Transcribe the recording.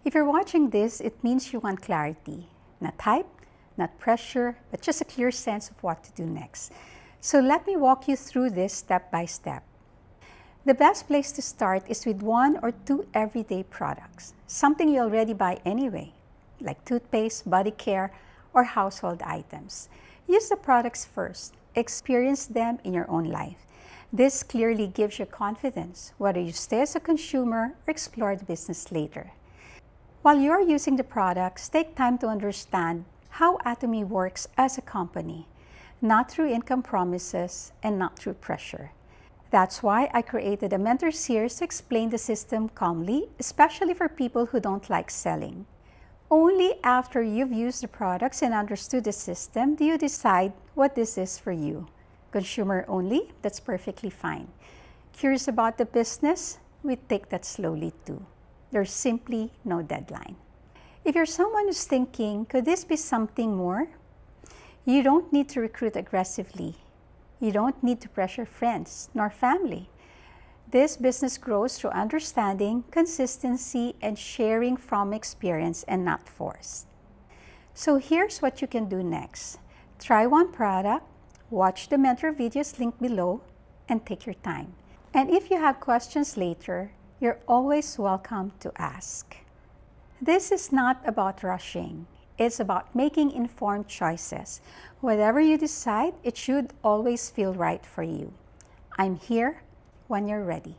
If you're watching this, it means you want clarity. Not hype, not pressure, but just a clear sense of what to do next. So let me walk you through this step by step. The best place to start is with 1 or 2 everyday products, something you already buy anyway, like toothpaste, body care, or household items. Use the products first. Experience them in your own life. This clearly gives you confidence, whether you stay as a consumer or explore the business later. While you're using the products, take time to understand how Atomy works as a company, not through income promises and not through pressure. That's why I created a mentor series to explain the system calmly, especially for people who don't like selling. Only after you've used the products and understood the system do you decide what this is for you. Consumer only? That's perfectly fine. Curious about the business? We take that slowly too. There's simply no deadline. If you're someone who's thinking, could this be something more? You don't need to recruit aggressively. You don't need to pressure friends nor family. This business grows through understanding, consistency, and sharing from experience and not force. So here's what you can do next. Try one product, watch the mentor videos linked below, and take your time. And if you have questions later, you're always welcome to ask. This is not about rushing. It's about making informed choices. Whatever you decide, it should always feel right for you. I'm here when you're ready.